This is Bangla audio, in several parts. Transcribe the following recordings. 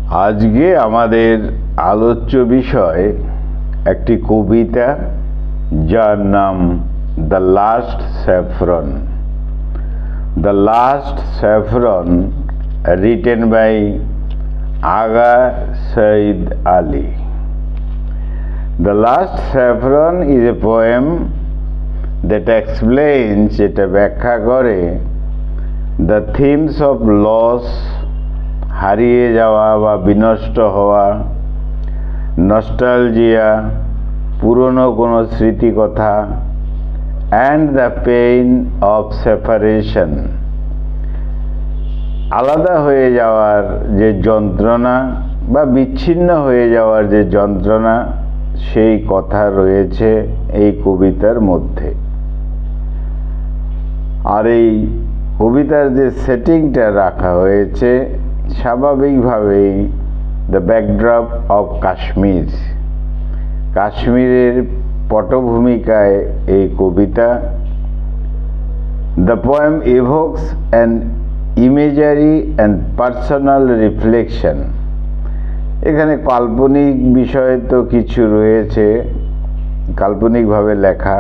আজকে আমাদের আলোচ্য বিষয় একটি কবিতা যার নাম the last saffron. The last saffron written by Agha Said Ali. The Last Saffron is a poem that explains, এটা ব্যাখ্যা করে, the themes of loss, হারিয়ে যাওয়া বা বিনষ্ট হওয়া, নস্টালজিয়া, পুরনো কোনো স্মৃতিকথা, and the pain of separation, আলাদা হয়ে যাওয়ার যে যন্ত্রণা বা বিচ্ছিন্ন হয়ে যাওয়ার যে যন্ত্রণা, সেই কথা রয়েছে এই কবিতার মধ্যে। আর এই কবিতার যে সেটিংটা রাখা হয়েছে, স্বাভাবিকভাবেই দ্য ব্যাকড্রপ অফ কাশ্মীর, কাশ্মীরের পটভূমিকায় এই কবিতা। The poem evokes an imagery and personal reflection. এখানে কাল্পনিক বিষয় তো কিছু রয়েছে, কাল্পনিকভাবে লেখা,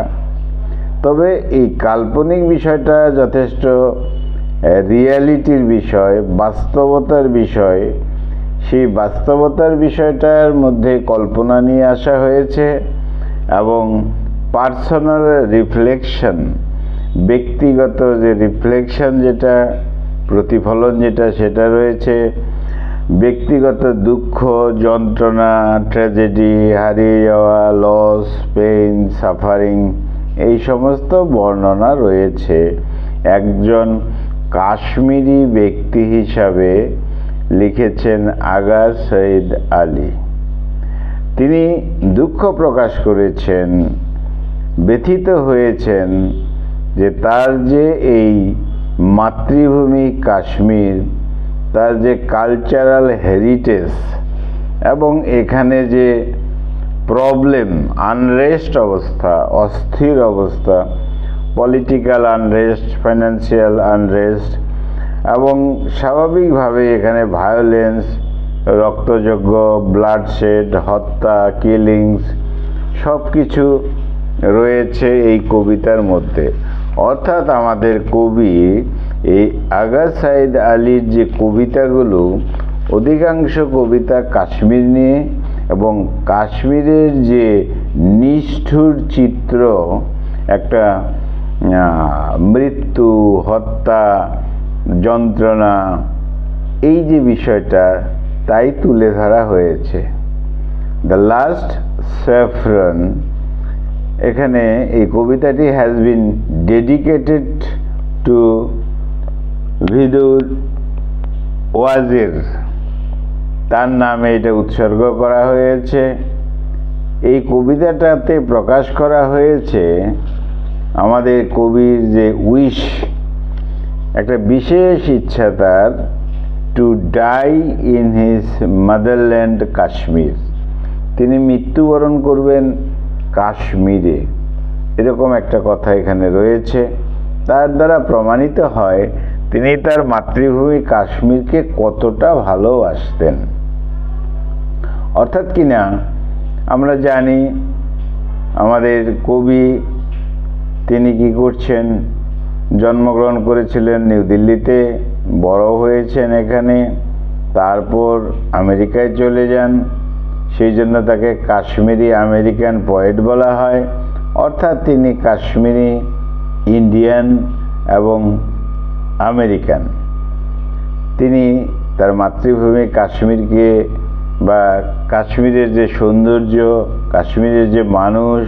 তবে এই কাল্পনিক বিষয়টা যথেষ্ট রিয়ালিটির বিষয়, বাস্তবতার বিষয়। সেই বাস্তবতার বিষয়টার মধ্যে কল্পনা নিয়ে আসা হয়েছে এবং পার্সোনাল রিফ্লেকশন, ব্যক্তিগত যে রিফ্লেকশন, যেটা প্রতিফলন যেটা, সেটা রয়েছে। ব্যক্তিগত দুঃখ, যন্ত্রণা, ট্র্যাজেডি, হারিয়ে যাওয়া, লস, পেইন, সাফারিং, এই সমস্ত বর্ণনা রয়েছে একজন কাশ্মীরি ব্যক্তি হিসাবে লিখেছেন আগা সঈদ আলী। তিনি দুঃখ প্রকাশ করেছেন, ব্যথিত হয়েছেন যে তার যে এই মাতৃভূমি কাশ্মীর, তার যে কালচারাল হেরিটেজ এবং এখানে যে প্রবলেম, আনরেস্ট অবস্থা, অস্থির অবস্থা, পলিটিক্যাল আনরেস্ট, ফাইন্যান্সিয়াল আনরেস্ট এবং স্বাভাবিকভাবে এখানে ভায়োলেন্স, রক্তযজ্ঞ, ব্লাডশেড, হত্যা, কিলিংস, সব কিছু রয়েছে এই কবিতার মধ্যে। অর্থাৎ আমাদের কবি এই আগা সাইদ আলীর যে কবিতাগুলো, অধিকাংশ কবিতা কাশ্মীর নিয়ে এবং কাশ্মীরের যে নিষ্ঠুর চিত্র, একটা মৃত্যু, হত্যা, যন্ত্রণা, এই যে বিষয়টা, তাই তুলে ধরা হয়েছে। দ্য লাস্ট স্যাফরন, এখানে এই কবিতাটি has been dedicated to Vidur Wazir, তার নামে এটা উৎসর্গ করা হয়েছে। এই কবিতাটাতে প্রকাশ করা হয়েছে আমাদের কবির যে উইশ, একটা বিশেষ ইচ্ছা তার, to die in his motherland Kashmir, তিনি মৃত্যুবরণ করবেন কাশ্মীরে, এরকম একটা কথা এখানে রয়েছে। তার দ্বারা প্রমাণিত হয় তিনি তার মাতৃভূমি কাশ্মীরকে কতটা ভালোবাসতেন। অর্থাৎ কিনা আমরা জানি আমাদের কবি, তিনি কি করছেন, জন্মগ্রহণ করেছিলেন নিউ দিল্লিতে, বড় হয়েছেন এখানে, তারপর আমেরিকায় চলে যান, সেই জন্য তাকে কাশ্মীরি আমেরিকান পোয়েট বলা হয়। অর্থাৎ তিনি কাশ্মীরি, ইন্ডিয়ান এবং আমেরিকান। তিনি তার মাতৃভূমি কাশ্মীরকে বা কাশ্মীরের যে সৌন্দর্য, কাশ্মীরের যে মানুষ,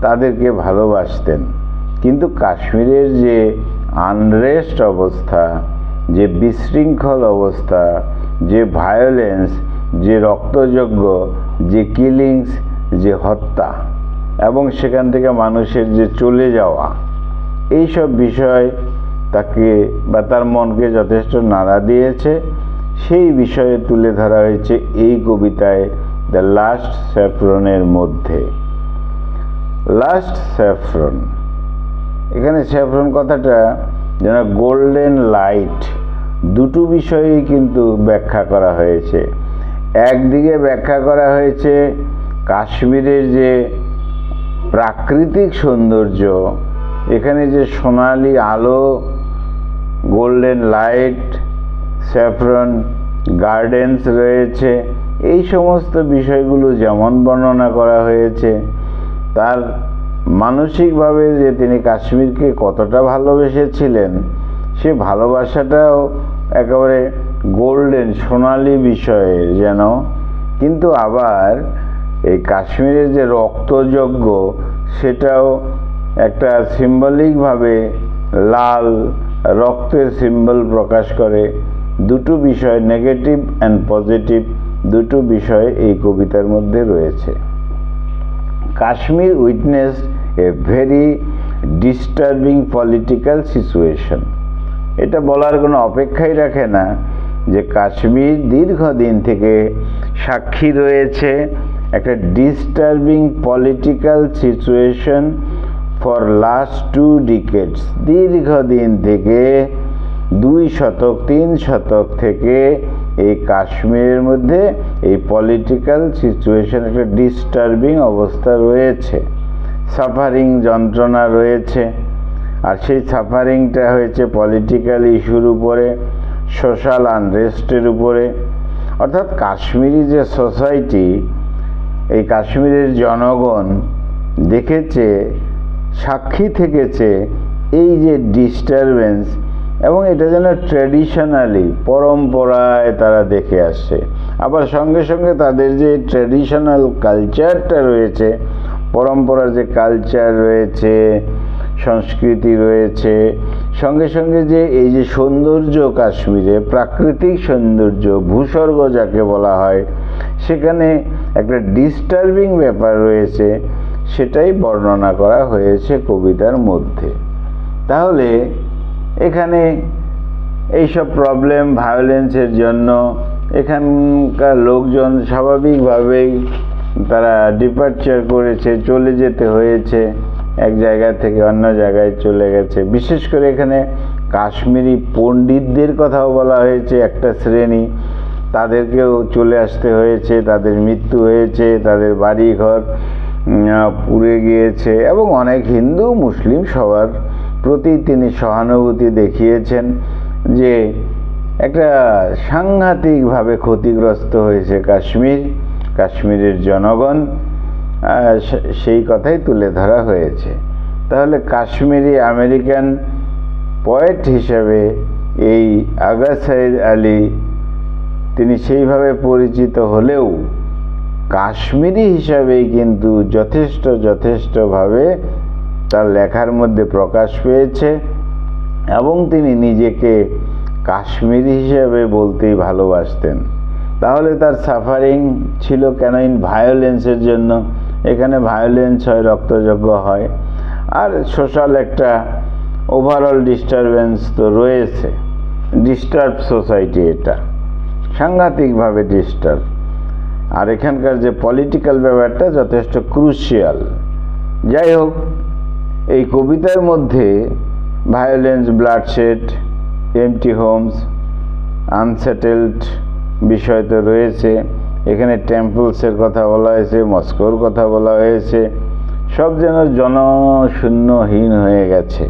তাদেরকে ভালোবাসতেন। কিন্তু কাশ্মীরের যে আনরেস্ট অবস্থা, যে বিশৃঙ্খল অবস্থা, যে ভায়োলেন্স, যে রক্তযজ্ঞ, যে কিলিংস, যে হত্যা এবং সেখান থেকে মানুষের যে চলে যাওয়া, এই সব বিষয় তাকে বা তার মনকে যথেষ্ট নাড়া দিয়েছে। সেই বিষয়ে তুলে ধরা হয়েছে এই কবিতায় দ্য লাস্ট স্যাফরনের মধ্যে। লাস্ট স্যাফরন, এখানে স্যাফরন কথাটা যেন গোল্ডেন লাইট, দুটো বিষয়েই কিন্তু ব্যাখ্যা করা হয়েছে। একদিকে ব্যাখ্যা করা হয়েছে কাশ্মীরের যে প্রাকৃতিক সৌন্দর্য, এখানে যে সোনালি আলো, গোল্ডেন লাইট, স্যাফরন গার্ডেন্স রয়েছে, এই সমস্ত বিষয়গুলো যেমন বর্ণনা করা হয়েছে, তার মানসিকভাবে যে তিনি কাশ্মীরকে কতটা ভালোবেসেছিলেন, সে ভালোবাসাটাও একেবারে গোল্ডেন সোনালি বিষয়ে যেন। কিন্তু আবার এই কাশ্মীরের যে রক্তযজ্ঞ, সেটাও একটা সিম্বলিকভাবে লাল রক্তের সিম্বল প্রকাশ করে। দুটো বিষয়, নেগেটিভ অ্যান্ড পজিটিভ, দুটো বিষয় এই কবিতার মধ্যে রয়েছে। Kashmir witness a very disturbing political situation. এটা বলার কোনো অপেক্ষাই রাখে না যে কাশ্মীর দীর্ঘদিন থেকে সাক্ষী রয়েছে একটা disturbing political situation for last 2 decades। দীর্ঘদিন থেকে 2 শতক 3 শতক থেকে এই কাশ্মীরের মধ্যে এই পলিটিক্যাল সিচুয়েশন একটা ডিস্টার্বিং অবস্থা রয়েছে, সাফারিং যন্ত্রণা রয়েছে। আর সেই সাফারিংটা হয়েছে পলিটিক্যাল ইস্যুর উপরে, সোশ্যাল আনরেস্টের উপরে। অর্থাৎ কাশ্মীরি যে সোসাইটি, এই কাশ্মীরের জনগণ দেখেছে, সাক্ষী থেকেছে এই যে ডিস্টারবেন্স, এবং এটা যেন ট্র্যাডিশনালি পরম্পরায় তারা দেখে আসছে। আবার সঙ্গে সঙ্গে তাদের যে ট্র্যাডিশনাল কালচারটা রয়েছে, পরম্পরার যে কালচার রয়েছে, সংস্কৃতি রয়েছে, সঙ্গে সঙ্গে যে এই যে সৌন্দর্য, কাশ্মীরে প্রাকৃতিক সৌন্দর্য, ভূস্বর্গ যাকে বলা হয়, সেখানে একটা ডিস্টার্বিং ব্যাপার রয়েছে, সেটাই বর্ণনা করা হয়েছে কবিতার মধ্যে। তাহলে এখানে এইসব প্রবলেম, ভায়োলেন্সের জন্য এখানকার লোকজন স্বাভাবিকভাবেই তারা ডিপার্চার করেছে, চলে যেতে হয়েছে, এক জায়গা থেকে অন্য জায়গায় চলে গেছে। বিশেষ করে এখানে কাশ্মীরি পণ্ডিতদের কথাও বলা হয়েছে, একটা শ্রেণী, তাদেরকেও চলে আসতে হয়েছে, তাদের মৃত্যু হয়েছে, তাদের বাড়িঘর পুড়ে গিয়েছে, এবং অনেক হিন্দু মুসলিম সবার প্রতি তিনি সহানুভূতি দেখিয়েছেন যে একটা সাংঘাতিকভাবে ক্ষতিগ্রস্ত হয়েছে কাশ্মীরের জনগণ, সেই কথাই তুলে ধরা হয়েছে। তাহলে কাশ্মীরি আমেরিকান পোয়েট হিসেবে এই আগা সাইদ আলী তিনি সেইভাবে পরিচিত হলেও কাশ্মীরি হিসাবেই কিন্তু যথেষ্টভাবে তার লেখার মধ্যে প্রকাশ পেয়েছে, এবং তিনি নিজেকে কাশ্মীরি হিসাবে বলতেই ভালোবাসতেন। তাহলে তার সাফারিং ছিল কেন? ভায়োলেন্সের জন্য। এখানে ভায়োলেন্স হয়, রক্তযজ্ঞ হয়, আর সোশ্যাল একটা ওভারঅল ডিস্টারবেন্স তো রয়েছে। ডিস্টার্ব সোসাইটি, এটা সাংঘাতিকভাবে ডিস্টার্ব। আর এখানকার যে পলিটিক্যাল ব্যাপারটা যথেষ্ট ক্রুশিয়াল। যাই হোক, এই কবিতার মধ্যে violence, bloodshed, empty homes, unsettled বিষয় তো রয়েছে। এখানে টেম্পলসের কথা বলা হয়েছে, মস্কোর কথা বলা হয়েছে, সব যেন জনশূন্যহীন হয়ে গেছে।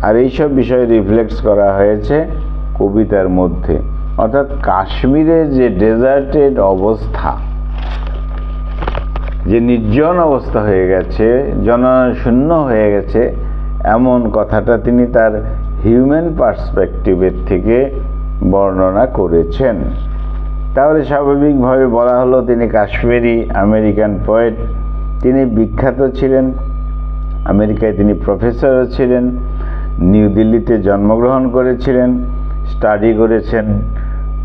আর এইসব বিষয় রিফ্লেক্ট করা হয়েছে কবিতার মধ্যে। অর্থাৎ কাশ্মীরের যে ডেজার্টেড অবস্থা, যে নির্জন অবস্থা হয়ে গেছে, জনশূন্য হয়ে গেছে, এমন কথাটা তিনি তার হিউম্যান পার্সপেক্টিভের থেকে বর্ণনা করেছেন। তাহলে স্বাভাবিকভাবে বলা হলো তিনি কাশ্মীরি আমেরিকান পোয়েট। তিনি বিখ্যাত ছিলেন, আমেরিকায় তিনি প্রফেসরও ছিলেন, নিউ দিল্লিতে জন্মগ্রহণ করেছিলেন, স্টাডি করেছেন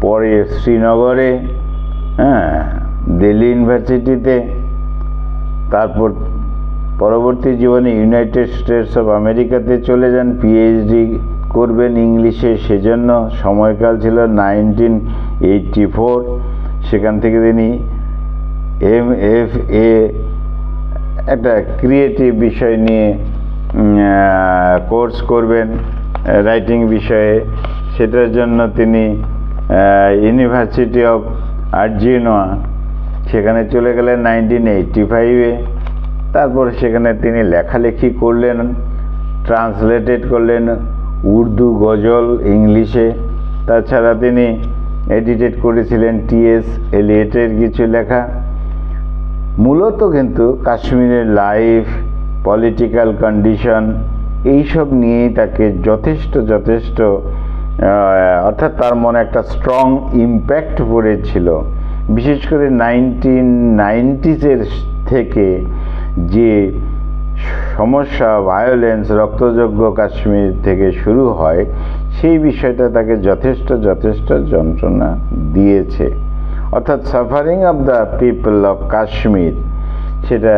পরে শ্রীনগরে, দিল্লি ইউনিভার্সিটিতে, তারপর পরবর্তী জীবনে ইউনাইটেড স্টেটস অফ আমেরিকাতে চলে যান, পিএইচডি করবেন ইংলিশে। সেজন্য সময়কাল ছিল 1984। সেখান থেকে তিনি MFA একটা ক্রিয়েটিভ বিষয় নিয়ে কোর্স করবেন, রাইটিং বিষয়ে। সেটার জন্য তিনি ইউনিভার্সিটি অফ আর্জিনোয়া সেখানে চলে গেলেন 1985-এ। তারপর সেখানে তিনি লেখালেখি করলেন, ট্রান্সলেটেড করলেন উর্দু গজল ইংলিশে। তাছাড়া তিনি এডিটেড করেছিলেন টি.এস. এলিয়টের কিছু লেখা। মূলত কিন্তু কাশ্মীরের লাইফ, পলিটিক্যাল কন্ডিশন এইসব নিয়েই তাকে যথেষ্ট অর্থাৎ তার মনে একটা স্ট্রং ইম্প্যাক্ট পড়েছিল। বিশেষ করে 1990s থেকে যে সমস্যা, ভায়োলেন্স, রক্তযজ্ঞ কাশ্মীর থেকে শুরু হয়, সেই বিষয়টা তাকে যথেষ্ট যন্ত্রণা দিয়েছে। অর্থাৎ suffering of the people of Kashmir, সেটা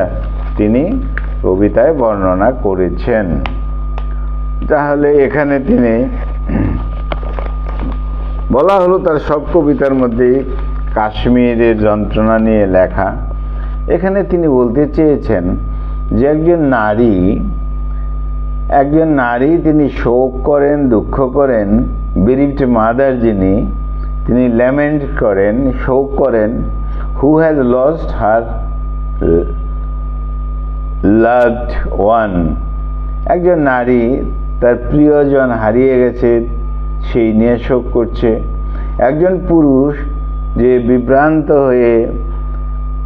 তিনি কবিতায় বর্ণনা করেছেন। তাহলে এখানে তিনি বলা হলো তার সব কবিতার মধ্যেই কাশ্মীরের যন্ত্রণা নিয়ে লেখা। এখানে তিনি বলতে চেয়েছেন যে একজন নারী তিনি শোক করেন, দুঃখ করেন, বেরিভড মাদার যিনি, তিনি ল্যামেন্ট করেন, শোক করেন, who has lost her loved one. একজন নারী তার প্রিয়জন হারিয়ে গেছে, সেই নিয়ে শোক করছে। একজন পুরুষ যে বিভ্রান্ত হয়ে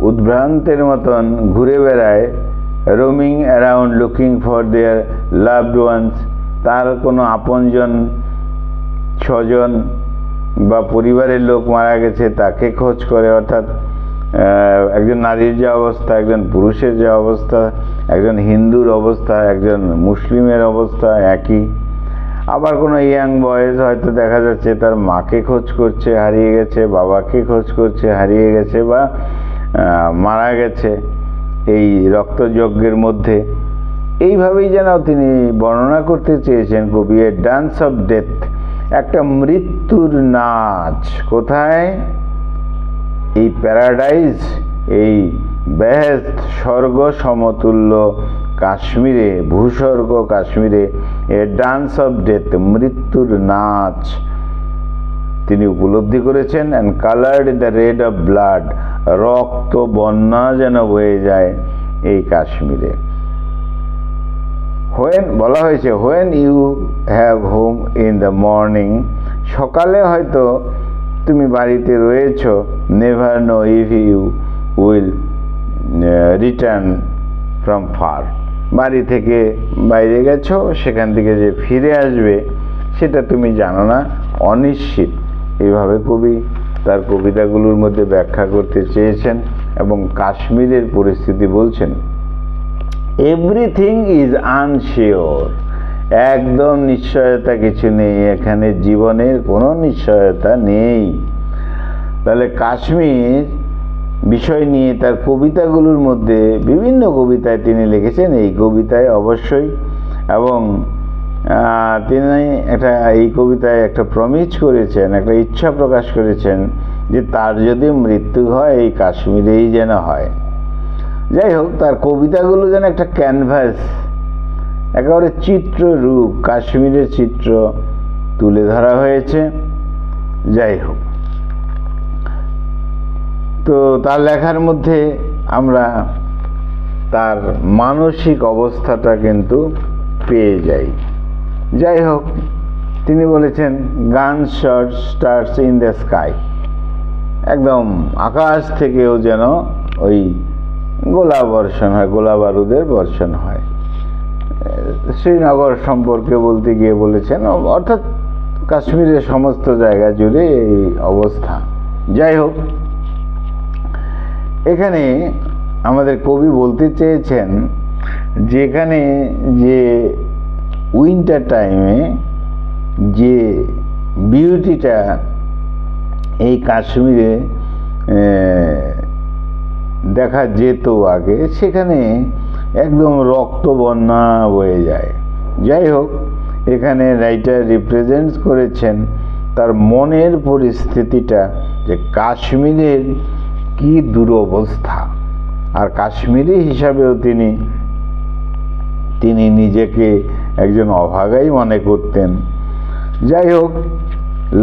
উদ্ভ্রান্তের মতন ঘুরে বেড়ায়, roaming around looking for their loved ones, তার কোনো আপনজন, স্বজন বা পরিবারের লোক মারা গেছে তাকে খোঁজ করে। অর্থাৎ একজন নারীর যে অবস্থা, একজন পুরুষের যে অবস্থা, একজন হিন্দুর অবস্থা, একজন মুসলিমের অবস্থা একই। আবার কোনো ইয়াং বয়েজ হয়তো দেখা যাচ্ছে তার মাকে খোঁজ করছে, হারিয়ে গেছে, বাবাকে খোঁজ করছে, হারিয়ে গেছে বা মারা গেছে এই রক্তযজ্ঞের মধ্যে। এইভাবেই যেন তিনি বর্ণনা করতে চেয়েছেন কবি, এ ডান্স অফ ডেথ, একটা মৃত্যুর নাচ। কোথায়? এই প্যারাডাইজ, এই বেহেশত, স্বর্গ সমতুল্য কাশ্মীরে, ভূস্বর্গ কাশ্মীরে এ ডান্স অফ ডেথ, মৃত্যুর নাচ তিনি উপলব্ধি করেছেন। And coloured the red of blood, রক্ত বন্যা যেন বয়ে যায় এই কাশ্মীরে। হোয়েন বলা হয়েছে, when you have home in the morning, সকালে হয়তো তুমি বাড়িতে রয়েছ, never know if you will return from far, বাড়ি থেকে বাইরে গেছো, সেখান থেকে যে ফিরে আসবে সেটা তুমি জানো না, অনিশ্চিত। এইভাবে কবি তার কবিতাগুলোর মধ্যে ব্যাখ্যা করতে চেয়েছেন এবং কাশ্মীরের পরিস্থিতি বলছেন, এভরিথিং ইজ আনশিওর, একদম নিশ্চয়তা কিছু নেই, এখানে জীবনের কোনো নিশ্চয়তা নেই। তাহলে কাশ্মীর বিষয় নিয়ে তার কবিতাগুলোর মধ্যে বিভিন্ন কবিতায় তিনি লিখেছেন, এই কবিতায় অবশ্যই। এবং তিনি এই কবিতায় একটা প্রমিস করেছেন, একটা ইচ্ছা প্রকাশ করেছেন যে তার যদি মৃত্যু হয় এই কাশ্মীরেই যেন হয়। যাই হোক, তার কবিতাগুলো যেন একটা ক্যানভাস, একেবারে চিত্ররূপ, কাশ্মীরের চিত্র তুলে ধরা হয়েছে। যাই হোক, তো তার লেখার মধ্যে আমরা তার মানসিক অবস্থাটা কিন্তু পেয়ে যাই। যাই হোক, তিনি বলেছেন, গান shot stars in the sky, একদম আকাশ থেকেও যেন ওই গোলা বর্ষণ হয়, গোলা বারুদের বর্ষণ হয়। শ্রীনগর সম্পর্কে বলতে গিয়ে বলেছেন, অর্থাৎ কাশ্মীরের সমস্ত জায়গা জুড়ে এই অবস্থা। যাই হোক, এখানে আমাদের কবি বলতে চেয়েছেন যেখানে যে উইন্টার টাইমে যে বিউটিটা এই কাশ্মীরে দেখা যেত আগে, সেখানে একদম রক্ত বন্যা বয়ে যায়। যাই হোক, এখানে রাইটার রিপ্রেজেন্টস করেছেন তার মনের পরিস্থিতিটা, যে কাশ্মীরের কি দুরবস্থা। আর কাশ্মীরি হিসাবেও তিনি নিজেকে একজন অভাগাই মনে করতেন। যাই হোক,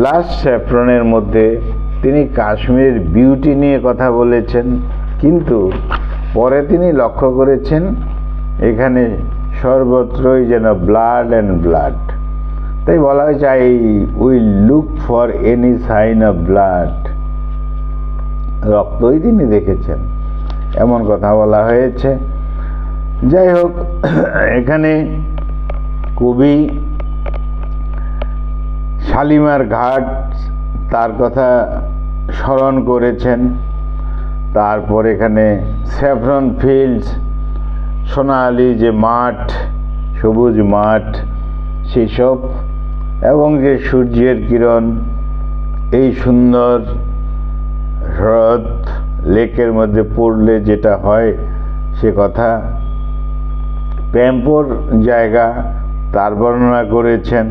লাস্ট স্যাফরনের মধ্যে তিনি কাশ্মীরের বিউটি নিয়ে কথা বলেছেন, কিন্তু পরে তিনি লক্ষ্য করেছেন এখানে সর্বত্রই যেন ব্লাড অ্যান্ড ব্লাড। তাই বলা হয়েছে I will look for any sign of blood, রক্তই তিনি দেখেছেন, এমন কথা বলা হয়েছে। যাই হোক, এখানে কবি শালিমার ঘাট তার কথা স্মরণ করেছেন, তারপর এখানে স্যাফরন ফিল্ডস, সোনালি যে মাঠ, সবুজ মাঠ সেসব, এবং যে সূর্যের কিরণ এই সুন্দর হ্রদ লেকের মধ্যে পড়লে যেটা হয় সে কথা, প্যাম্পোর জায়গা তার বর্ণনা করেছেন,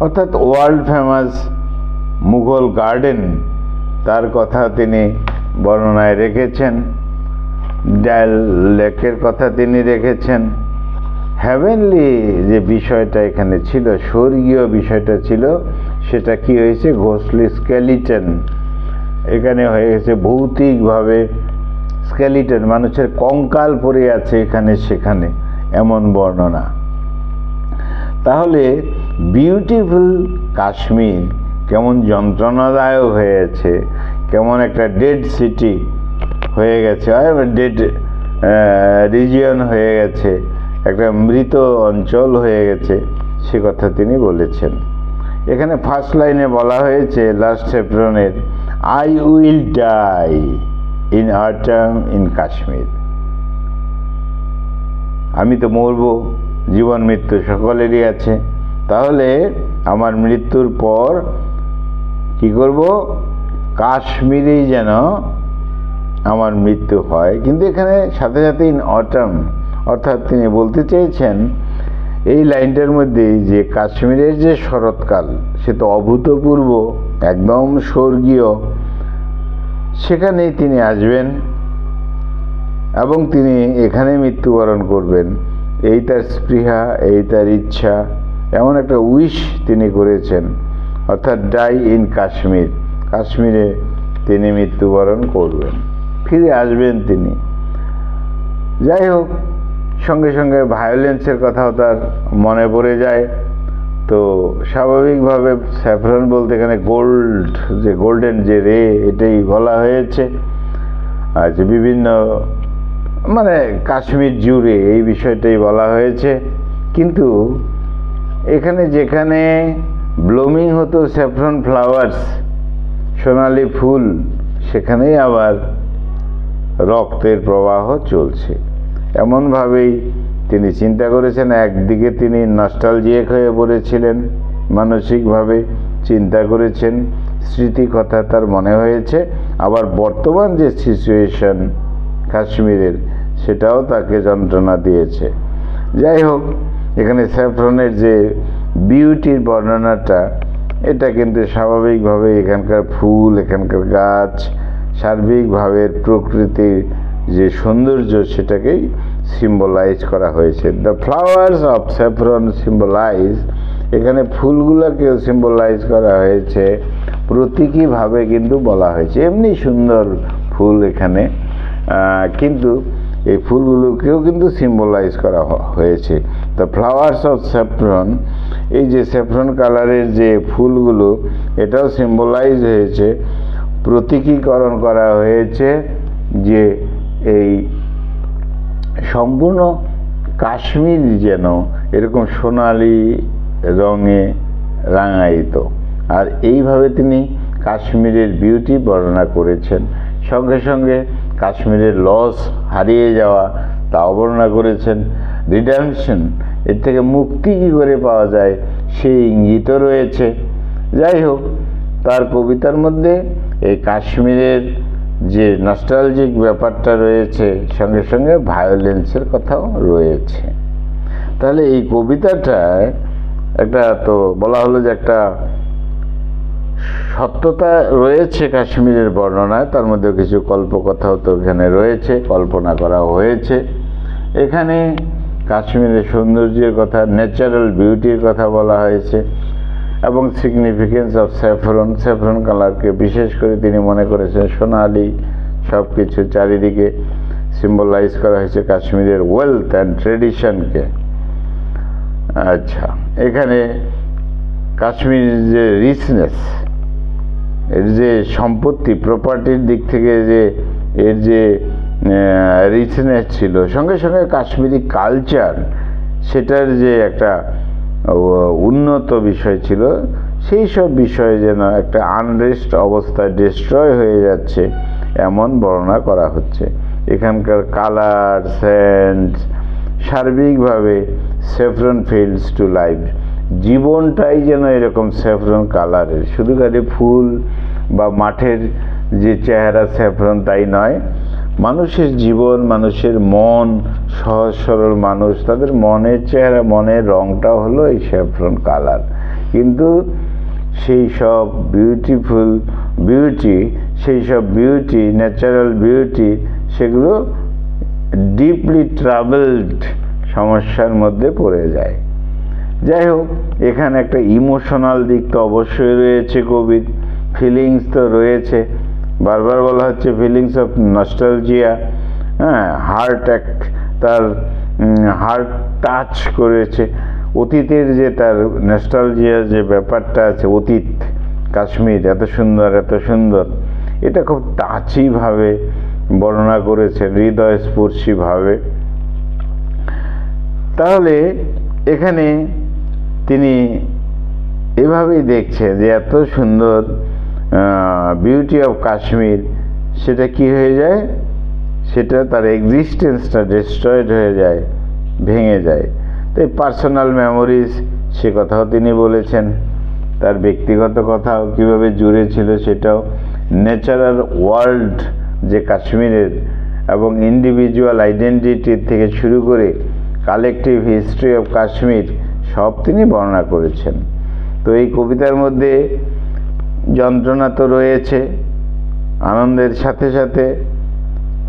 অর্থাৎ ওয়ার্ল্ড ফেমাস মুঘল গার্ডেন তার কথা তিনি বর্ণনায় রেখেছেন, ডাল লেকের কথা তিনি রেখেছেন। হ্যাভেনলি যে বিষয়টা এখানে ছিল, স্বর্গীয় বিষয়টা ছিল, সেটা কি হয়েছে? ঘোষলি স্কেলিটন এখানে হয়ে গেছে, ভৌতিকভাবে স্কেলিটন, মানুষের কঙ্কাল পড়ে আছে এখানে সেখানে, এমন বর্ণনা। তাহলে বিউটিফুল কাশ্মীর কেমন যন্ত্রণাদায়ক হয়েছে, কেমন একটা ডেড সিটি হয়ে গেছে, ডেড রিজিয়ন হয়ে গেছে, একটা মৃত অঞ্চল হয়ে গেছে, সে কথা তিনি বলেছেন। এখানে ফার্স্ট লাইনে বলা হয়েছে লাস্ট স্যাফরনের, I will die in autumn in Kashmir, আমি তো মরব, জীবন মৃত্যু সকলেরই আছে, তাহলে আমার মৃত্যুর পর কি করব? কাশ্মীরেই যেন আমার মৃত্যু হয়। কিন্তু এখানে সাথে সাথে ইন অটাম, অর্থাৎ তিনি বলতে চেয়েছেন এই লাইনটার মধ্যেই যে কাশ্মীরের যে শরৎকাল সে তো অভূতপূর্ব, একদম স্বর্গীয়, সেখানেই তিনি আসবেন এবং তিনি এখানে মৃত্যুবরণ করবেন, এই তার স্পৃহা, এই তার ইচ্ছা, এমন একটা উইশ তিনি করেছেন, অর্থাৎ ডাই ইন কাশ্মীর, কাশ্মীরে তিনি মৃত্যুবরণ করবেন, ফিরে আসবেন তিনি। যাই হোক, সঙ্গে সঙ্গে ভায়োলেন্সের কথাও তার মনে পড়ে যায়। তো স্বাভাবিকভাবে স্যাফরন বলতে এখানে গোল্ড, যে গোল্ডেন যে রে, এটাই বলা হয়েছে। আচ্ছা, বিভিন্ন মানে কাশ্মীর জুড়ে এই বিষয়টাই বলা হয়েছে। কিন্তু এখানে যেখানে ব্লুমিং হতো স্যাফরন ফ্লাওয়ার্স, সোনালি ফুল, সেখানেই আবার রক্তের প্রবাহ চলছে। এমনভাবেই তিনি চিন্তা করেছেন। একদিকে তিনি নস্টালজিক হয়ে পড়েছিলেন, মানসিকভাবে চিন্তা করেছেন, স্মৃতি কথা তার মনে হয়েছে, আবার বর্তমান যে সিচুয়েশন কাশ্মীরের সেটাও তাকে যন্ত্রণা দিয়েছে। যাই হোক, এখানে স্যাফরনের যে বিউটির বর্ণনাটা, এটা কিন্তু স্বাভাবিকভাবে এখানকার ফুল, এখানকার গাছ, সার্বিকভাবে প্রকৃতির যে সৌন্দর্য সেটাকেই সিম্বলাইজ করা হয়েছে। The flowers of saffron symbolise, এখানে ফুলগুলোকেও সিম্বলাইজ করা হয়েছে, প্রতীকীভাবে কিন্তু বলা হয়েছে। এমনি সুন্দর ফুল এখানে, কিন্তু এই ফুলগুলোকেও কিন্তু সিম্বলাইজ করা হয়েছে। দ্য ফ্লাওয়ার্স অফ স্যাফরন, এই যে স্যাফরন কালারের যে ফুলগুলো, এটাও সিম্বলাইজ হয়েছে, প্রতীকীকরণ করা হয়েছে যে এই সম্পূর্ণ কাশ্মীর যেন এরকম সোনালি রঙে রাঙায়িত। আর এইভাবে তিনি কাশ্মীরের বিউটি বর্ণনা করেছেন। সঙ্গে সঙ্গে কাশ্মীরের লস, হারিয়ে যাওয়া, তাও বর্ণনা করেছেন। রিডেম্পশন, এর থেকে মুক্তি কী করে পাওয়া যায় সেই ইঙ্গিতও রয়েছে। যাই হোক, তার কবিতার মধ্যে এই কাশ্মীরের যে নস্টালজিক ব্যাপারটা রয়েছে, সঙ্গে সঙ্গে ভায়োলেন্সের কথাও রয়েছে। তাহলে এই কবিতাটায় একটা, তো বলা হলো যে একটা সত্যতা রয়েছে কাশ্মীরের বর্ণনায়, তার মধ্যে কিছু কল্পকথাও তো এখানে রয়েছে, কল্পনা করা হয়েছে। এখানে কাশ্মীরের সৌন্দর্যের কথা, ন্যাচারাল বিউটির কথা বলা হয়েছে। এবং সিগনিফিকেন্স অফ স্যাফরন, স্যাফরন কালারকে বিশেষ করে তিনি মনে করেছেন সোনালি সব কিছু চারিদিকে সিম্বলাইজ করা হয়েছে কাশ্মীরের ওয়েলথ অ্যান্ড ট্রেডিশনকে। আচ্ছা, এখানে কাশ্মীর যে রিচনেস, এর যে সম্পত্তি প্রপার্টির দিক থেকে যে এর যে রিচনেস ছিল, সঙ্গে সঙ্গে কাশ্মীরি কালচার সেটার যে একটা উন্নত বিষয় ছিল, সেই সব বিষয়ে যেন একটা আনরেস্ট অবস্থায় ডিস্ট্রয় হয়ে যাচ্ছে এমন বর্ণনা করা হচ্ছে। এখানকার কালার, সেন্ট, সার্বিকভাবে স্যাফরন ফিল্ডস টু লাইফ, জীবনটাই যেন এরকম স্যাফরন কালারের। শুধু খালি ফুল বা মাঠের যে চেহারা স্যাফরন তাই নয়, মানুষের জীবন, মানুষের মন, সহজ সরল মানুষ, তাদের মনের চেহারা, মনের রংটাও হলো এই স্যাফরন কালার। কিন্তু সেই সব বিউটিফুল বিউটি, সেই সব বিউটি, ন্যাচারাল বিউটি, সেগুলো ডিপলি ট্রাভেলড সমস্যার মধ্যে পড়ে যায়। যাই হোক, এখানে একটা ইমোশনাল দিক তো অবশ্যই রয়েছে, কবির ফিলিংস তো রয়েছে। বারবার বলা হচ্ছে ফিলিংস অফ নস্টালজিয়া, হ্যাঁ, তার হার্ট টাচ করেছে। অতীতের যে তার নস্টালজিয়া যে ব্যাপারটা আছে, অতীত কাশ্মীর এত সুন্দর, এত সুন্দর, এটা খুব টাচিভাবে বর্ণনা করেছেন, হৃদয়স্পর্শীভাবে। তাহলে এখানে তিনি এভাবেই দেখছেন যে এত সুন্দর বিউটি অফ কাশ্মীর, সেটা কি হয়ে যায়, সেটা তার এক্সিস্টেন্সটা ডিস্ট্রয়েড হয়ে যায়, ভেঙে যায়। তাই পার্সোনাল মেমোরিজ, সে কথাও তিনি বলেছেন, তার ব্যক্তিগত কথাও কীভাবে জুড়ে ছিল সেটাও, ন্যাচারাল ওয়ার্ল্ড যে কাশ্মীরের, এবং ইন্ডিভিজুয়াল আইডেন্টিটির থেকে শুরু করে কালেকটিভ হিস্ট্রি অফ কাশ্মীর সব তিনি বর্ণনা করেছেন। তো এই কবিতার মধ্যে যন্ত্রণা তো রয়েছে, আনন্দের সাথে সাথে,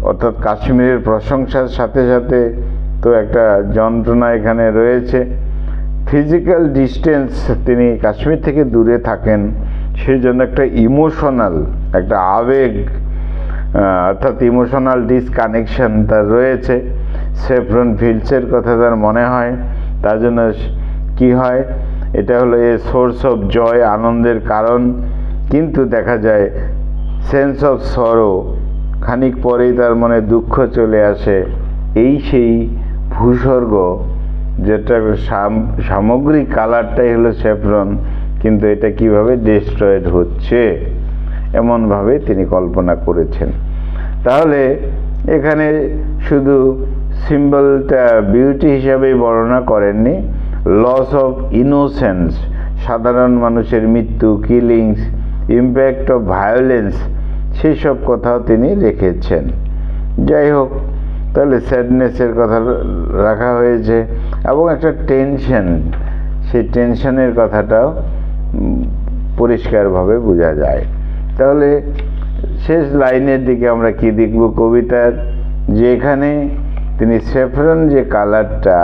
অর্থাৎ কাশ্মীরের প্রশংসার সাথে সাথে তো একটা যন্ত্রণা এখানে রয়েছে। ফিজিক্যাল ডিস্টেন্স, তিনি কাশ্মীর থেকে দূরে থাকেন, সেই জন্য একটা ইমোশনাল, একটা আবেগ, অর্থাৎ ইমোশনাল ডিসকানেকশন তার রয়েছে। স্যাফরন ফিল্ডসের কথা তার মনে হয়, তার জন্য কি হয়, এটা হলো এ সোর্স অফ জয়, আনন্দের কারণ। কিন্তু দেখা যায় সেন্স অফ সরো, খানিক পরেই তার মনে দুঃখ চলে আসে। এই সেই ভূস্বর্গ, যেটা সামগ্রিক কালারটাই হলো স্যাফরন, কিন্তু এটা কিভাবে ডিস্ট্রয়েড হচ্ছে এমনভাবে তিনি কল্পনা করেছেন। তাহলে এখানে শুধু সিম্বলটা বিউটি হিসাবেই বর্ণনা করেননি, লস অফ ইনোসেন্স, সাধারণ মানুষের মৃত্যু, কিলিংস, ইম্প্যাক্ট অফ ভায়োলেন্স, সেই সব কথাও তিনি রেখেছেন। যাই হোক, তাহলে স্যাডনেসের কথা রাখা হয়েছে এবং একটা টেনশন, সেই টেনশনের কথাটাও পরিষ্কারভাবে বোঝা যায়। তাহলে শেষ লাইনের দিকে আমরা কি দেখব কবিতার, যে এখানে তিনি স্যাফরন যে কালারটা,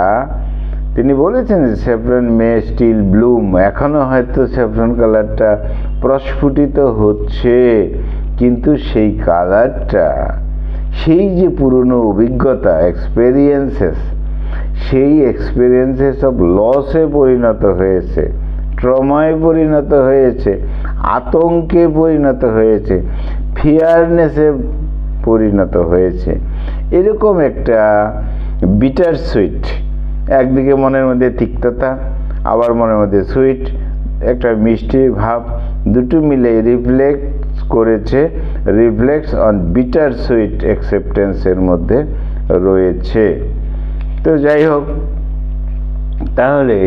তিনি বলেছেন যে স্যাফরন মে স্টিল ব্লুম, এখনো হয়তো স্যাফরন কালারটা প্রস্ফুটিত হচ্ছে, কিন্তু সেই কালারটা, সেই যে পুরনো অভিজ্ঞতা, এক্সপেরিয়েন্সেস, সেই এক্সপেরিয়েন্সেস অফ লসে পরিণত হয়েছে, ট্রমায় পরিণত হয়েছে, আতঙ্কে পরিণত হয়েছে, ফিয়ারনেসে পরিণত হয়েছে। এরকম একটা বিটার সুইট, একদিকে মনের মধ্যে তিক্ততা, আবার মনের মধ্যে সুইট, একটা মিষ্টি ভাব, দুটো মিলে রিফ্লেক্টস অন বিটার সুইট অ্যাকসেপ্টেন্সের মধ্যে রয়েছে। তো যাই হোক, তাহলে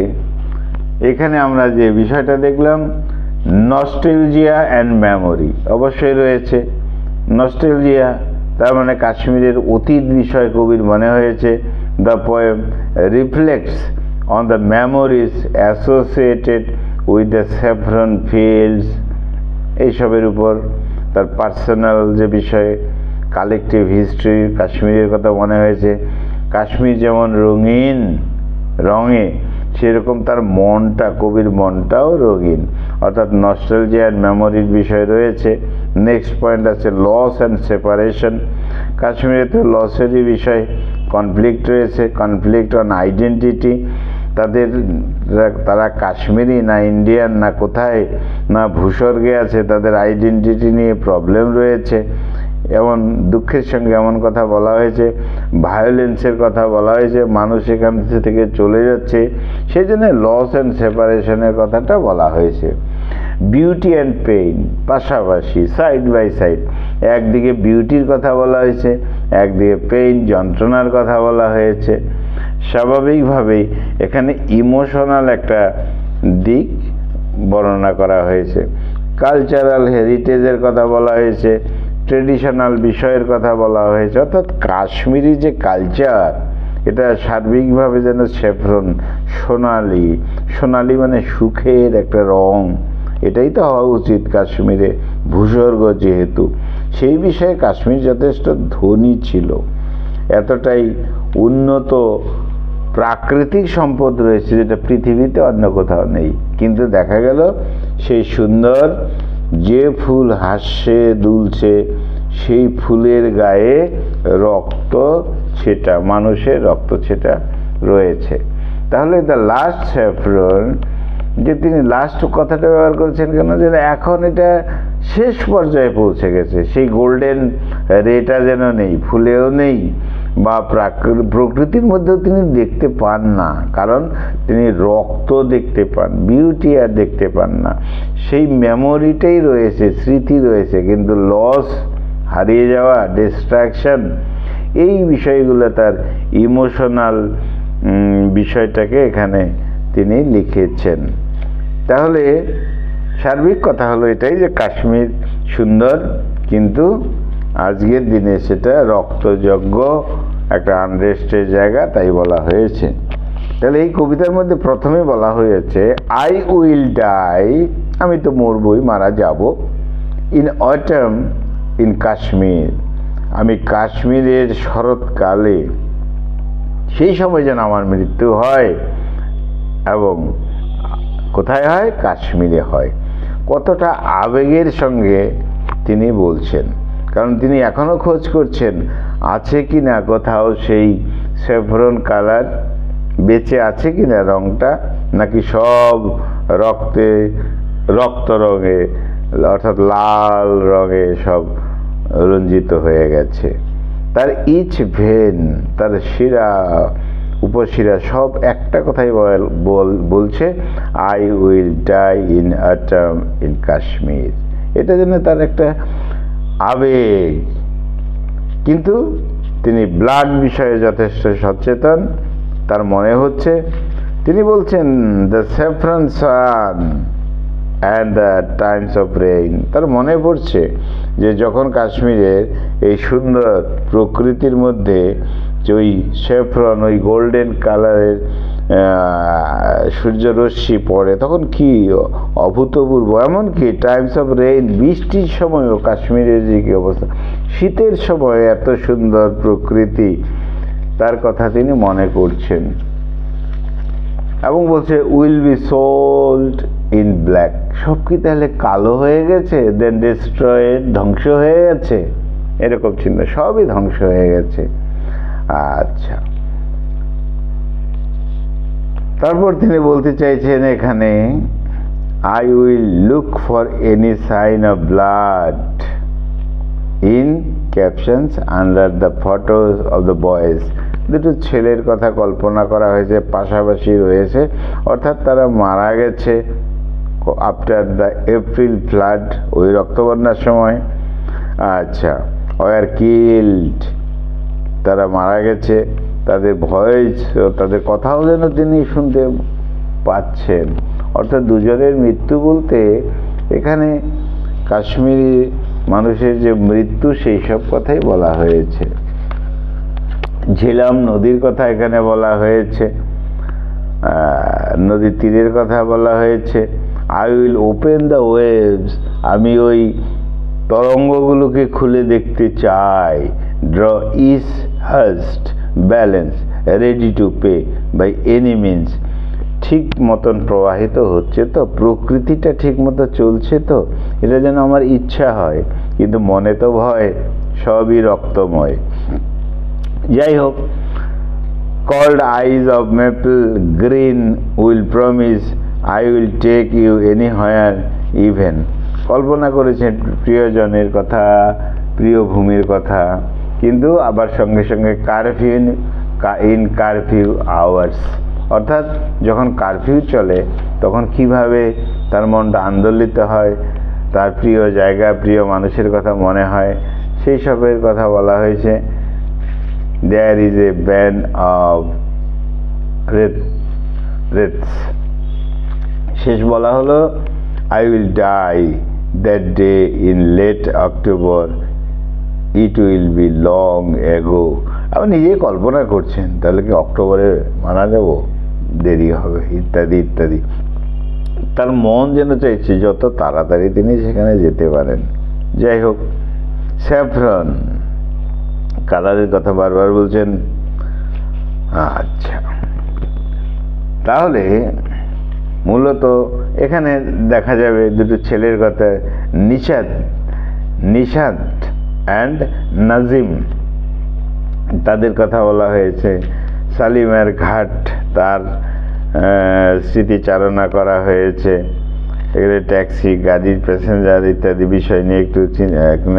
এখানে আমরা যে বিষয়টা দেখলাম, নস্টালজিয়া অ্যান্ড মেমোরি অবশ্যই রয়েছে। নস্টালজিয়া তার মানে কাশ্মীরের অতীত বিষয় কবির মনে হয়েছে। The poem reflects on the memories associated with the saffron fields, এইসবের উপর তার পার্সোনাল যে বিষয়ে, কালেকটিভ হিস্ট্রি, কাশ্মীরের কথা মনে হয়েছে। কাশ্মীর যেমন রঙিন রঙে, সেরকম তার মনটা, কবির মনটাও রঙিন, অর্থাৎ নস্টালজিয়া অ্যান্ড মেমোরির বিষয় রয়েছে। নেক্সট পয়েন্ট আছে লস অ্যান্ড সেপারেশন। কাশ্মীরে তো লসেরই বিষয়, কনফ্লিক্ট রয়েছে, কনফ্লিক্ট অন আইডেন্টিটি। তারা কাশ্মীরি না ইন্ডিয়ান না কোথায় না ভূস্বর্গে আছে, তাদের আইডেন্টিটি নিয়ে প্রবলেম রয়েছে। এমন দুঃখের সঙ্গে এমন কথা বলা হয়েছে, ভায়োলেন্সের কথা বলা হয়েছে, মানুষ এখান থেকে চলে যাচ্ছে, সেই জন্য লস অ্যান্ড সেপারেশনের কথাটা বলা হয়েছে। বিউটি অ্যান্ড পেইন পাশাপাশি, সাইড বাই সাইড, একদিকে বিউটির কথা বলা হয়েছে, একদিকে পেইন যন্ত্রণার কথা বলা হয়েছে। স্বাভাবিকভাবেই এখানে ইমোশনাল একটা দিক বর্ণনা করা হয়েছে। কালচারাল হেরিটেজের কথা বলা হয়েছে, ট্রেডিশনাল বিষয়ের কথা বলা হয়েছে, অর্থাৎ কাশ্মীরি যে কালচার, এটা সার্বিকভাবে যেন স্যাফরন, সোনালি। সোনালি মানে সুখের একটা রং, এটাই তো হওয়া উচিত কাশ্মীরে, ভূস্বর্গ যেহেতু। সেই বিষয়ে কাশ্মীর যথেষ্ট ধনী ছিল, এতটাই উন্নত প্রাকৃতিক সম্পদ রয়েছে যেটা পৃথিবীতে অন্য কোথাও নেই। কিন্তু দেখা গেল সেই সুন্দর যে ফুল হাসছে দুলছে, সেই ফুলের গায়ে রক্ত ছেটা, মানুষের রক্ত ছেটা রয়েছে। তাহলে দ্য লাস্ট স্যাফরন, যে তিনি লাস্ট কথাটা ব্যবহার করেছেন কেন, যে এখন এটা শেষ পর্যায়ে পৌঁছে গেছে, সেই গোল্ডেন রেটা যেন নেই, ফুলেও নেই, বা প্রকৃতির মধ্যেও তিনি দেখতে পান না, কারণ তিনি রক্ত দেখতে পান, বিউটি আর দেখতে পান না। সেই মেমোরিটাই রয়েছে, স্মৃতি রয়েছে, কিন্তু লস, হারিয়ে যাওয়া, ডিস্ট্রাকশন, এই বিষয়গুলো তার ইমোশনাল বিষয়টাকে এখানে তিনি লিখেছেন। তাহলে সার্বিক কথা হলো এটাই যে কাশ্মীর সুন্দর, কিন্তু আজকের দিনে সেটা রক্তযজ্ঞ, একটা আনরেস্টের জায়গা, তাই বলা হয়েছে। তাহলে এই কবিতার মধ্যে প্রথমে বলা হয়েছে আই উইল ডাই, আমি তো মরবই, মারা যাব, ইন অটম ইন কাশ্মীর, আমি কাশ্মীরের শরৎকালে, সেই সময় যেন আমার মৃত্যু হয়, এবং কোথায় হয়? কাশ্মীরে হয়। কতটা আবেগের সঙ্গে তিনি বলছেন, কারণ তিনি এখনো খোঁজ করছেন আছে কি না কোথাও সেই স্যাফরন কালার বেঁচে আছে কি না, রংটা, নাকি সব রক্ত রঙে, অর্থাৎ লাল রঙে সব রঞ্জিত হয়ে গেছে। তার ইচ ভেন, তার শিরা, উপশিরা সব একটা কথাই বলছে, I will die in autumn in Kashmir. এটা জন্য তার একটা আবেগ, কিন্তু তিনি ব্লাড বিষয়ে যথেষ্ট সচেতন। তার মনে হচ্ছে, তিনি বলছেন the saffron sun and the times of rain, তার মনে পড়ছে যে যখন কাশ্মীরের এই সুন্দর প্রকৃতির মধ্যে যে ওই স্যাফরন, ওই গোল্ডেন কালারের সূর্যরশ্মি পড়ে, তখন কি অভূতপূর্ব। এমনকি টাইমস অফ রেইন, বৃষ্টির সময়ও কাশ্মীরের যে কি অবস্থা, শীতের সময় এত সুন্দর প্রকৃতি, তার কথা তিনি মনে করছেন। এবং বলছে will be sold in black, সব কি তাহলে কালো হয়ে গেছে? দেন ডিস্ট্রয়েড, ধ্বংস হয়ে গেছে, এরকম চিন্তা, সবই ধ্বংস হয়ে গেছে। আচ্ছা, তারপর তিনি বলতে চাইছেন এখানে I will look for any sign of blood in captions under the photos of the boys. দুটো ছেলের কথা কল্পনা করা হয়েছে, পাশাপাশি রয়েছে, অর্থাৎ তারা মারা গেছে আফটার দ্য এপ্রিল ফ্লাড, ওই রক্তবন্যার সময়। আচ্ছা, ওয়ার কিল্ড, তারা মারা গেছে, তাদের ভয়েস, তাদের কথাও যেন তিনি শুনতে পাচ্ছেন। অর্থাৎ দুজনের মৃত্যু বলতে এখানে কাশ্মীরি মানুষের যে মৃত্যু, সেই সব কথাই বলা হয়েছে। ঝিলাম নদীর কথা এখানে বলা হয়েছে, নদীর তীরের কথা বলা হয়েছে। I will open the waves, আমি ওই তরঙ্গগুলোকে খুলে দেখতে চাই। Draw is hast balance ready to pay by any means, ঠিক মতন প্রবাহিত হচ্ছে তো, প্রকৃতিটা ঠিক মতো চলছে তো, এটা যেন আমার ইচ্ছা হয়, কিন্তু মনে তো ভয়, সবই রক্তময়। যাই হোক, cold eyes of maple green will promise I will take you anywhere even. কল্পনা করেছেন প্রিয়জনের কথা, প্রিয় ভূমির কথা, কিন্তু আবার সঙ্গে সঙ্গে কারফিউ আওয়ার্স, অর্থাৎ যখন কারফিউ চলে তখন কিভাবে তার মনটা আন্দোলিত হয়, তার প্রিয় জায়গা, প্রিয় মানুষের কথা মনে হয়, সেই সবের কথা বলা হয়েছে। There is a band of wreaths. শেষ বলা হলো I will die that day in late October. It will be long ago. আপনি নিজেই কল্পনা করছেন, তাহলে কি অক্টোবরে মারা যাব, দেরি হবে, ইত্যাদি ইত্যাদি। তার মন যেন চাইছে যত তাড়াতাড়ি তিনি সেখানে যেতে পারেন। যাই হোক, স্যাফরন কালারের কথা বারবার বলছেন। আচ্ছা, তাহলে মূলত এখানে দেখা যাবে দুটো ছেলের কথা, নিশাত অ্যান্ড নাজিম, তাদের কথা বলা হয়েছে। সালিমের ঘাট, তার স্মৃতিচারণা করা হয়েছে। এখানে ট্যাক্সি, গাড়ির প্যাসেঞ্জার ইত্যাদি বিষয় নিয়ে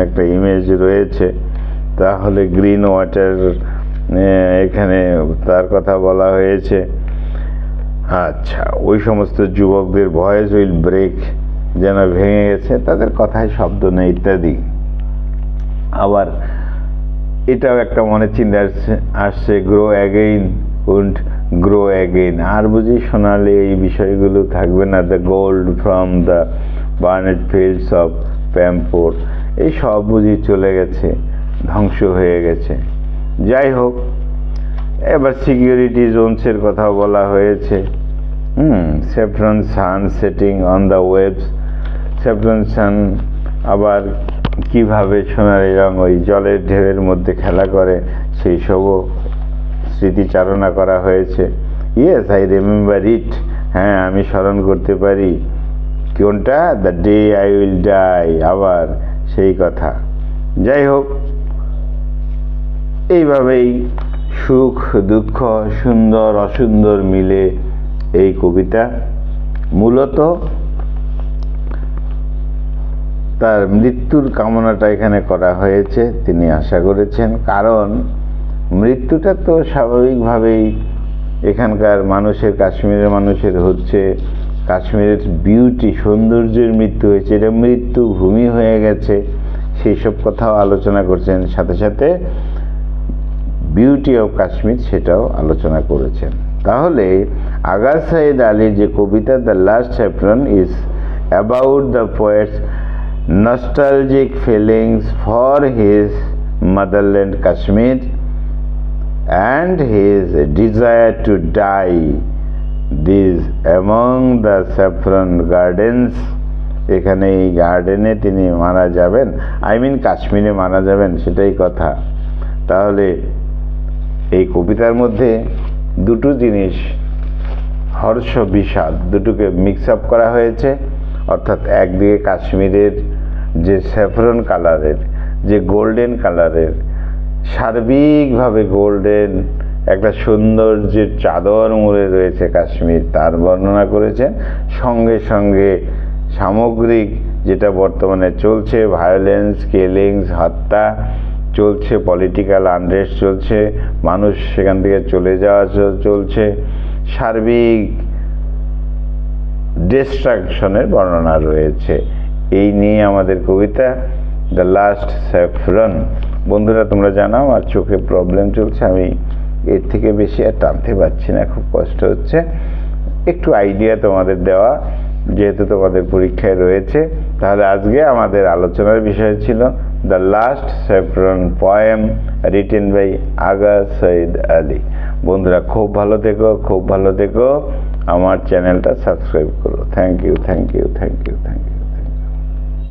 একটা ইমেজ রয়েছে। তাহলে গ্রিন ওয়াটার, এখানে তার কথা বলা হয়েছে। আচ্ছা, ওই সমস্ত যুবকদের ভয়েস উইল ব্রেক, যেন ভেঙে গেছে, তাদের কথায় শব্দ নেই ইত্যাদি। আবার এটাও একটা মনে চিন্তা আসছে, grow again wound grow again, আর বুঝি শোনালে এই বিষয়গুলো থাকবে না। The gold from the burned fields of Pampore, এই সব বুঝি চলে গেছে, ধ্বংস হয়ে গেছে। যাই হোক, এবার সিকিউরিটি জোনসের কথা বলা হয়েছে। Saffron sun setting on the waves, saffron sun আবার কিভাবে সোনালি রং ওই জলের ঢেউয়ের মধ্যে খেলা করে, সেই সবও স্মৃতিচারণা করা হয়েছে। ইয়েস, আই রিমেম্বার ইট, হ্যাঁ আমি স্মরণ করতে পারি। কোনটা? The day I will die, আবার সেই কথা। যাই হোক, এইভাবেই সুখ দুঃখ, সুন্দর অসুন্দর মিলে এই কবিতা। মূলত তার মৃত্যুর কামনাটা এখানে করা হয়েছে, তিনি আশা করেছেন, কারণ মৃত্যুটা তো স্বাভাবিকভাবেই এখানকার মানুষের, কাশ্মীরের মানুষের হচ্ছে। কাশ্মীরের বিউটি, সৌন্দর্যের মৃত্যু হয়েছে, এটা মৃত্যু ভূমি হয়ে গেছে, সেই সব কথাও আলোচনা করছেন। সাথে সাথে বিউটি অফ কাশ্মীর, সেটাও আলোচনা করেছেন। তাহলে আগা সাইদ আলীর যে কবিতা the last saffron is about the poet's nostalgic feelings for his motherland Kashmir and his desire to die. These among the saffron gardens, এখানে এই গার্ডেনে তিনি মারা যাবেন, কাশ্মীরে মারা যাবেন, সেটাই কথা। তাহলে এই কবিতার মধ্যে দুটো জিনিস, হর্ষ বিষাদ, দুটোকে মিক্স আপ করা হয়েছে। অর্থাৎ একদিকে কাশ্মীরের যে স্যাফরন কালারের, যে গোল্ডেন কালারের, সার্বিকভাবে গোল্ডেন একটা সৌন্দর্যের চাদর মুড়ে রয়েছে কাশ্মীর, তার বর্ণনা করেছেন। সঙ্গে সঙ্গে সামগ্রিক যেটা বর্তমানে চলছে, ভায়োলেন্স, কিলিংস, হত্যা চলছে, পলিটিক্যাল আনরেস্ট চলছে, মানুষ সেখান থেকে চলে যাওয়া চলছে, সার্বিক ডিস্ট্রাকশনের বর্ণনা রয়েছে। এই নিয়ে আমাদের কবিতা দ্য লাস্ট স্যাফরন। বন্ধুরা, তোমরা জানো আমার চোখে প্রবলেম চলছে, আমি এর থেকে বেশি আর টানতে পারছি না, খুব কষ্ট হচ্ছে। একটু আইডিয়া তোমাদের দেওয়া, যেহেতু তোমাদের পরীক্ষায় রয়েছে। তাহলে আজকে আমাদের আলোচনার বিষয় ছিল the last saffron poem written by Agha Saeed Ali. বন্ধুরা, খুব ভালো থেকো, খুব ভালো থেকো। আমার চ্যানেলটা সাবস্ক্রাইব করো। Thank you, thank you, thank you, thank you.